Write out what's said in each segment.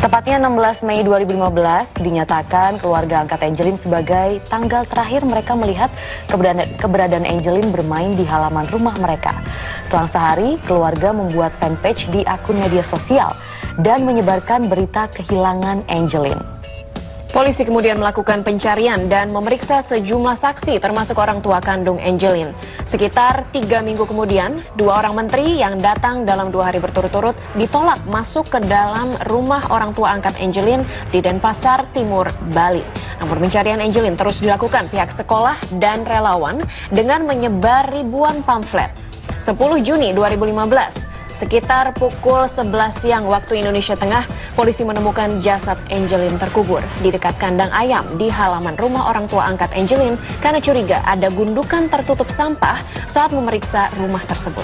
Tepatnya 16 Mei 2015 dinyatakan keluarga angkat Angelin sebagai tanggal terakhir mereka melihat keberadaan Angelin bermain di halaman rumah mereka. Selang sehari, keluarga membuat fanpage di akun media sosial dan menyebarkan berita kehilangan Angelin. Polisi kemudian melakukan pencarian dan memeriksa sejumlah saksi termasuk orang tua kandung Angelin. Sekitar 3 minggu kemudian, 2 orang menteri yang datang dalam 2 hari berturut-turut ditolak masuk ke dalam rumah orang tua angkat Angelin di Denpasar Timur, Bali. Namun pencarian Angelin terus dilakukan pihak sekolah dan relawan dengan menyebar ribuan pamflet. 10 Juni 2015, sekitar pukul 11 siang waktu Indonesia Tengah, polisi menemukan jasad Angelin terkubur di dekat kandang ayam di halaman rumah orang tua angkat Angelin karena curiga ada gundukan tertutup sampah saat memeriksa rumah tersebut.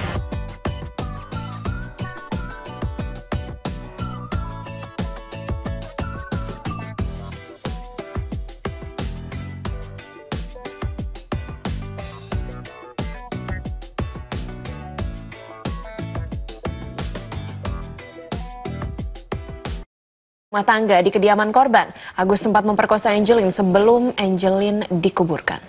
Rumah tangga di kediaman korban, Agus sempat memperkosa Angelin sebelum Angelin dikuburkan.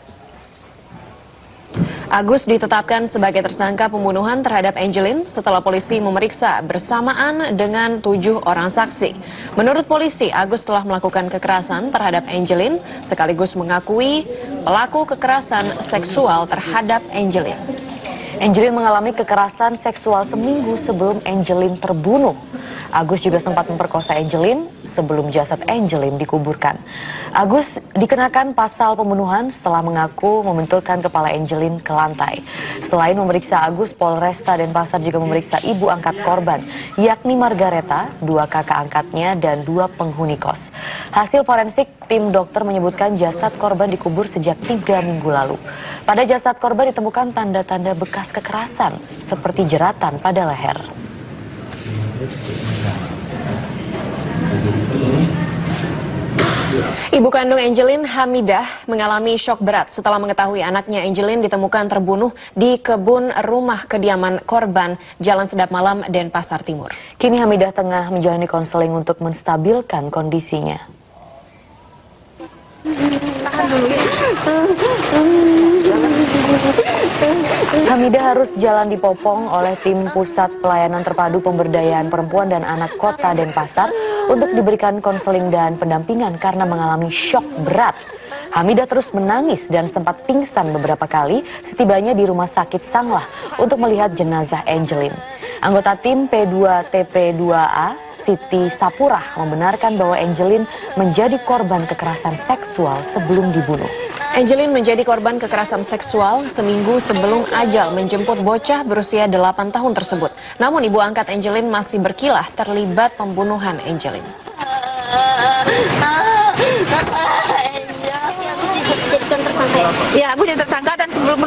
Agus ditetapkan sebagai tersangka pembunuhan terhadap Angelin setelah polisi memeriksa bersamaan dengan 7 orang saksi. Menurut polisi, Agus telah melakukan kekerasan terhadap Angelin sekaligus mengakui pelaku kekerasan seksual terhadap Angelin. Angelin mengalami kekerasan seksual seminggu sebelum Angelin terbunuh. Agus juga sempat memperkosa Angelin sebelum jasad Angelin dikuburkan. Agus dikenakan pasal pembunuhan setelah mengaku membenturkan kepala Angelin ke lantai. Selain memeriksa Agus, Polresta Denpasar juga memeriksa ibu angkat korban, yakni Margareta, 2 kakak angkatnya, dan 2 penghuni kos. Hasil forensik tim dokter menyebutkan jasad korban dikubur sejak 3 minggu lalu. Pada jasad korban ditemukan tanda-tanda bekas kekerasan seperti jeratan pada leher. Ibu kandung Angelin, Hamidah, mengalami syok berat setelah mengetahui anaknya Angelin ditemukan terbunuh di kebun rumah kediaman korban Jalan Sedap Malam, Denpasar Timur. Kini Hamidah tengah menjalani konseling untuk menstabilkan kondisinya. Hamidah harus jalan dipopong oleh tim Pusat Pelayanan Terpadu Pemberdayaan Perempuan dan Anak Kota Denpasar untuk diberikan konseling dan pendampingan karena mengalami syok berat. Hamidah terus menangis dan sempat pingsan beberapa kali setibanya di Rumah Sakit Sanglah untuk melihat jenazah Angelin. Anggota tim P2TP2A, Siti Sapurah, membenarkan bahwa Angelin menjadi korban kekerasan seksual sebelum dibunuh. Angelin menjadi korban kekerasan seksual seminggu sebelum ajal menjemput bocah berusia 8 tahun tersebut. Namun ibu angkat Angelin masih berkilah terlibat pembunuhan Angelin. Ya, aku jadi tersangka dan sebelum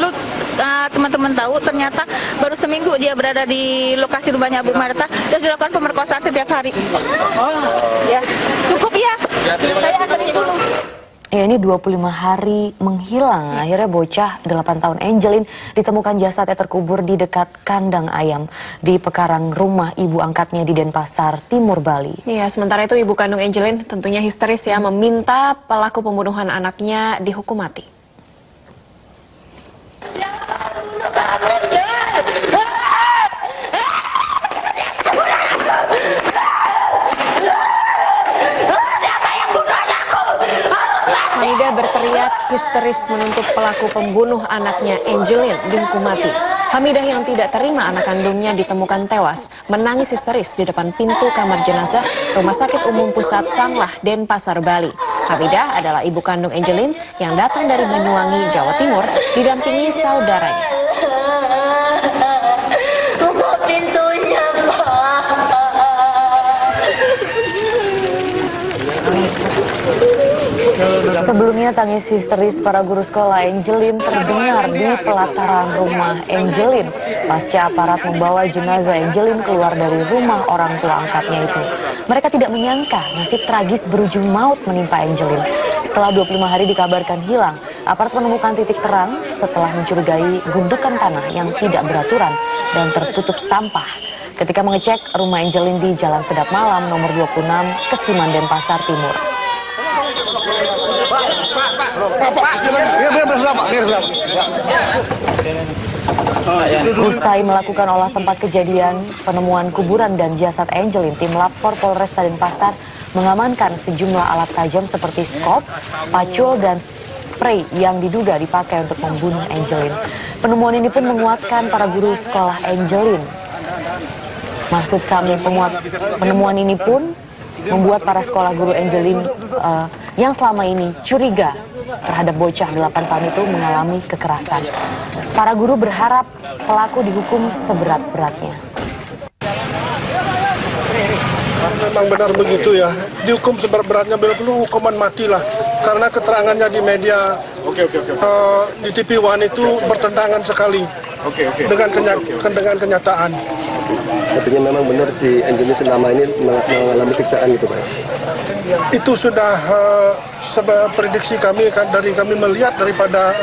teman-teman tahu ternyata baru seminggu dia berada di lokasi rumahnya Bu Marta dan dilakukan pemerkosaan setiap hari. Ya, cukup ya. Saya akan dulu. Ya, ini 25 hari menghilang. Akhirnya bocah 8 tahun Angelin ditemukan jasadnya terkubur di dekat kandang ayam di pekarangan rumah ibu angkatnya di Denpasar Timur, Bali. Iya, sementara itu ibu kandung Angelin tentunya histeris ya, meminta pelaku pembunuhan anaknya dihukum mati. Hamidah berteriak histeris menuntut pelaku pembunuh anaknya Angelin dihukum mati. Hamidah yang tidak terima anak kandungnya ditemukan tewas menangis histeris di depan pintu kamar jenazah Rumah Sakit Umum Pusat Sanglah, Denpasar, Bali. Hamidah adalah ibu kandung Angelin yang datang dari Banyuwangi, Jawa Timur, didampingi saudaranya. Buka pintunya, Pak. Sebelumnya tangis histeris para guru sekolah Angelin terdengar di pelataran rumah Angelin pasca aparat membawa jenazah Angelin keluar dari rumah orang tua angkatnya itu. Mereka tidak menyangka nasib tragis berujung maut menimpa Angelin. Setelah 25 hari dikabarkan hilang, aparat menemukan titik terang setelah mencurigai gundukan tanah yang tidak beraturan dan tertutup sampah. ketika mengecek rumah Angelin di Jalan Sedap Malam nomor 26 Kesiman, Denpasar Timur. Usai melakukan olah tempat kejadian penemuan kuburan dan jasad Angelin, tim Lapfor Polresta Denpasar mengamankan sejumlah alat tajam seperti skop, pacul, dan spray yang diduga dipakai untuk membunuh Angelin. Penemuan ini pun menguatkan para guru sekolah Angelin. Maksud kami, penemuan ini pun membuat para sekolah guru Angelin yang selama ini curiga terhadap bocah 8 tahun itu mengalami kekerasan. Para guru berharap pelaku dihukum seberat-beratnya. Memang benar begitu ya, dihukum seberat-beratnya, bila perlu hukuman mati lah. Karena keterangannya di media, di TV One itu bertentangan sekali dengan kenyataan. Artinya memang benar si Angelin selama ini mengalami siksaan gitu Pak? Itu sudah prediksi kami, dari kami melihat daripada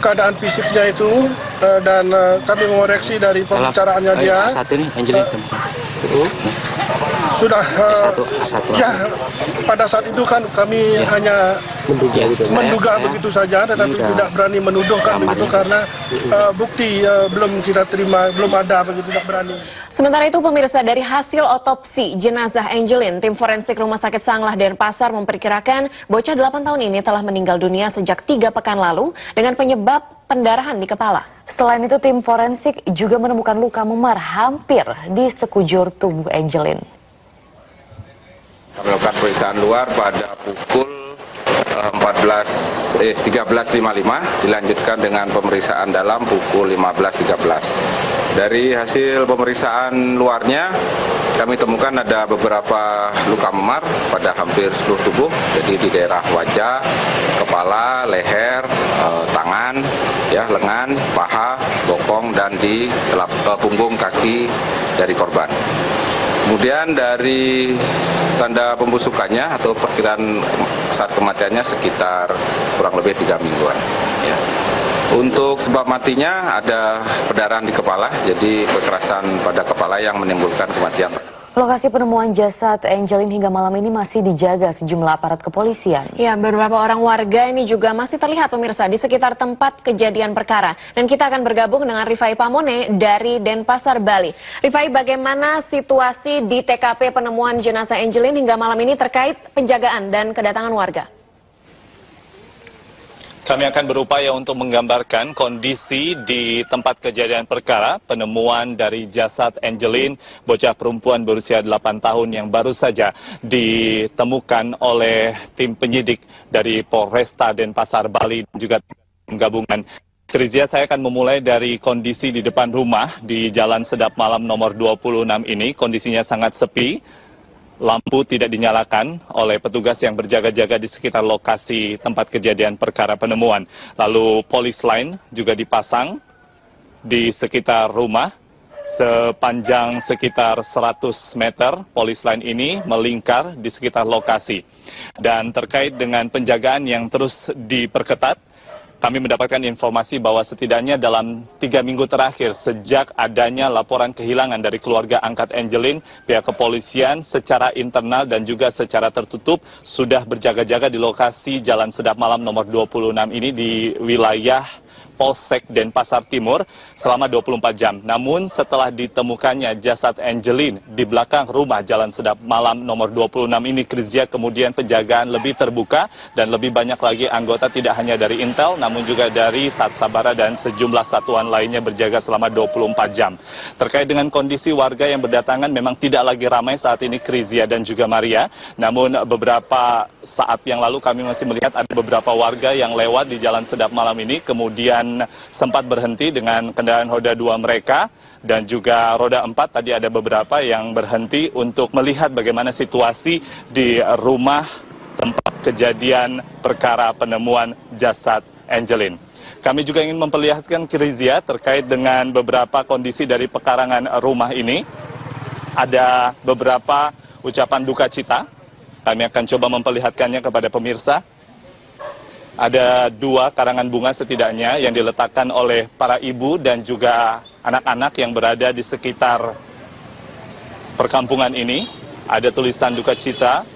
keadaan fisiknya itu, dan kami mengoreksi dari pembicaraannya dia. Saat ini Angelin Sudah ya, pada saat itu kan kami hanya menduga begitu saja, tetapi tidak berani menuduhkan begitu karena bukti belum kita terima, belum ada begitu, tidak berani. Sementara itu pemirsa, dari hasil otopsi jenazah Angelin, tim forensik Rumah Sakit Sanglah Denpasar memperkirakan bocah 8 tahun ini telah meninggal dunia sejak 3 pekan lalu dengan penyebab pendarahan di kepala. Selain itu, tim forensik juga menemukan luka memar hampir di sekujur tubuh Angelin. Kami melakukan pemeriksaan luar pada pukul 13.55, dilanjutkan dengan pemeriksaan dalam pukul 15.13. Dari hasil pemeriksaan luarnya, kami temukan ada beberapa luka memar pada hampir seluruh tubuh, jadi di daerah wajah, kepala, leher, tangan, ya, lengan, paha, bokong, dan di punggung kaki dari korban. Kemudian dari tanda pembusukannya atau perkiraan saat kematiannya sekitar kurang lebih 3 mingguan. Ya. Untuk sebab matinya ada pendarahan di kepala, jadi kekerasan pada kepala yang menimbulkan kematian. Lokasi penemuan jasad Angelin hingga malam ini masih dijaga sejumlah aparat kepolisian. Ya, beberapa orang warga ini juga masih terlihat pemirsa di sekitar tempat kejadian perkara. Dan kita akan bergabung dengan Rifai Pamone dari Denpasar, Bali. Rifai, bagaimana situasi di TKP penemuan jenazah Angelin hingga malam ini terkait penjagaan dan kedatangan warga? Kami akan berupaya untuk menggambarkan kondisi di tempat kejadian perkara penemuan dari jasad Angelin, bocah perempuan berusia 8 tahun yang baru saja ditemukan oleh tim penyidik dari Polresta Denpasar, Bali dan juga tim gabungan. Krizia, saya akan memulai dari kondisi di depan rumah di Jalan Sedap Malam nomor 26 ini. Kondisinya sangat sepi. Lampu tidak dinyalakan oleh petugas yang berjaga-jaga di sekitar lokasi tempat kejadian perkara penemuan. Lalu polis lain juga dipasang di sekitar rumah. Sepanjang sekitar 100 meter, polis lain ini melingkar di sekitar lokasi. Dan terkait dengan penjagaan yang terus diperketat, kami mendapatkan informasi bahwa setidaknya dalam 3 minggu terakhir sejak adanya laporan kehilangan dari keluarga angkat Angelin, pihak kepolisian secara internal dan juga secara tertutup sudah berjaga-jaga di lokasi Jalan Sedap Malam nomor 26 ini di wilayah Polsek Denpasar Timur selama 24 jam. Namun setelah ditemukannya jasad Angelin di belakang rumah Jalan Sedap Malam nomor 26 ini, Krizia, kemudian penjagaan lebih terbuka dan lebih banyak lagi anggota tidak hanya dari Intel namun juga dari Sat Sabara dan sejumlah satuan lainnya berjaga selama 24 jam. Terkait dengan kondisi warga yang berdatangan memang tidak lagi ramai saat ini, Krizia dan juga Maria. Namun beberapa saat yang lalu kami masih melihat ada beberapa warga yang lewat di Jalan Sedap Malam ini kemudian sempat berhenti dengan kendaraan roda 2 mereka dan juga roda 4. Tadi ada beberapa yang berhenti untuk melihat bagaimana situasi di rumah tempat kejadian perkara penemuan jasad Angelin. Kami juga ingin memperlihatkan Krizia terkait dengan beberapa kondisi dari pekarangan rumah ini. Ada beberapa ucapan duka cita. Kami akan coba memperlihatkannya kepada pemirsa. Ada 2 karangan bunga setidaknya yang diletakkan oleh para ibu dan juga anak-anak yang berada di sekitar perkampungan ini. Ada tulisan duka cita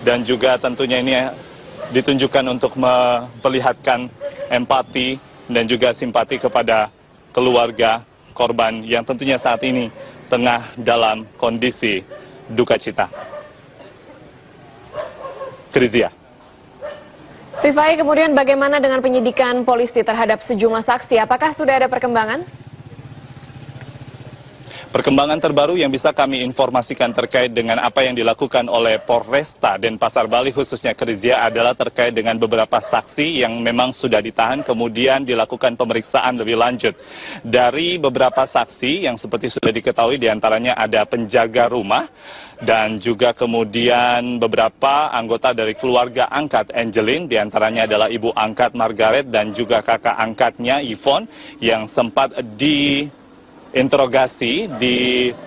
dan juga tentunya ini ditunjukkan untuk memperlihatkan empati dan juga simpati kepada keluarga korban yang tentunya saat ini tengah dalam kondisi duka cita. Krizia. Rifai, kemudian bagaimana dengan penyidikan polisi terhadap sejumlah saksi? Apakah sudah ada perkembangan? Perkembangan terbaru yang bisa kami informasikan terkait dengan apa yang dilakukan oleh Polresta Denpasar Bali khususnya Krizia adalah terkait dengan beberapa saksi yang memang sudah ditahan kemudian dilakukan pemeriksaan lebih lanjut. Dari beberapa saksi yang seperti sudah diketahui diantaranya ada penjaga rumah dan juga kemudian beberapa anggota dari keluarga angkat Angelin, diantaranya adalah ibu angkat Margaret dan juga kakak angkatnya Yvonne yang sempat diinterogasi di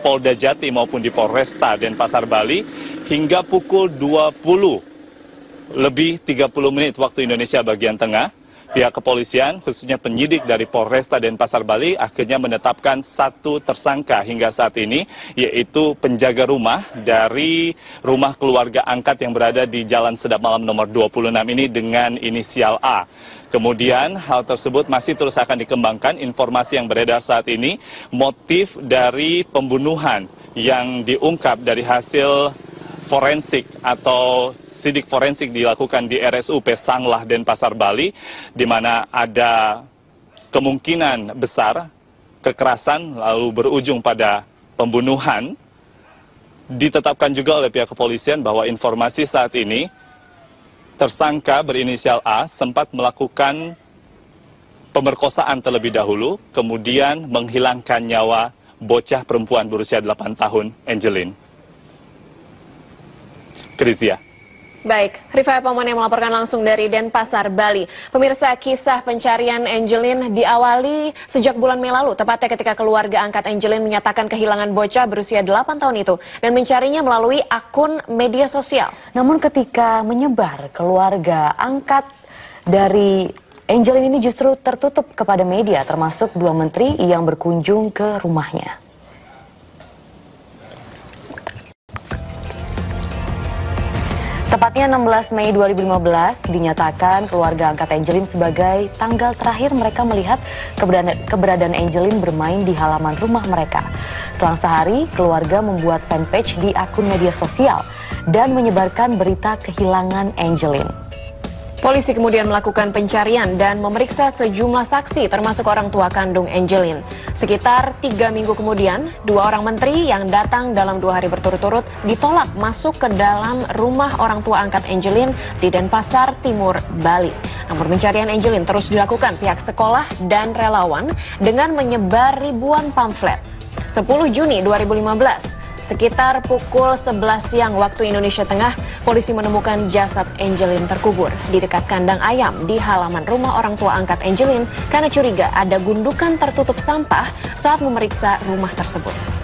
Polda Jati maupun di Polresta Denpasar Bali hingga pukul 20 lebih 30 menit waktu Indonesia bagian tengah. Pihak kepolisian, khususnya penyidik dari Polresta Denpasar Bali, akhirnya menetapkan satu tersangka hingga saat ini, yaitu penjaga rumah dari rumah keluarga angkat yang berada di Jalan Sedap Malam nomor 26 ini dengan inisial A. Kemudian hal tersebut masih terus akan dikembangkan. Informasi yang beredar saat ini, motif dari pembunuhan yang diungkap dari hasil forensik atau sidik forensik dilakukan di RSUP Sanglah Denpasar Bali, di mana ada kemungkinan besar kekerasan lalu berujung pada pembunuhan. Ditetapkan juga oleh pihak kepolisian bahwa informasi saat ini tersangka berinisial A sempat melakukan pemerkosaan terlebih dahulu, kemudian menghilangkan nyawa bocah perempuan berusia 8 tahun, Angelin. Krizia. Baik, Rifai Pamon yang melaporkan langsung dari Denpasar, Bali. Pemirsa, kisah pencarian Angelin diawali sejak bulan Mei lalu, tepatnya ketika keluarga angkat Angelin menyatakan kehilangan bocah berusia 8 tahun itu dan mencarinya melalui akun media sosial. Namun ketika menyebar, keluarga angkat dari Angelin ini justru tertutup kepada media, termasuk 2 menteri yang berkunjung ke rumahnya. Tepatnya 16 Mei 2015 dinyatakan keluarga angkat Angelin sebagai tanggal terakhir mereka melihat keberadaan Angelin bermain di halaman rumah mereka. Selang sehari, keluarga membuat fanpage di akun media sosial dan menyebarkan berita kehilangan Angelin. Polisi kemudian melakukan pencarian dan memeriksa sejumlah saksi termasuk orang tua kandung Angelin. Sekitar 3 minggu kemudian, 2 orang menteri yang datang dalam 2 hari berturut-turut ditolak masuk ke dalam rumah orang tua angkat Angelin di Denpasar Timur, Bali. Namun pencarian Angelin terus dilakukan pihak sekolah dan relawan dengan menyebar ribuan pamflet. 10 Juni 2015, sekitar pukul 11 siang waktu Indonesia Tengah, polisi menemukan jasad Angelin terkubur di dekat kandang ayam di halaman rumah orang tua angkat Angelin karena curiga ada gundukan tertutup sampah saat memeriksa rumah tersebut.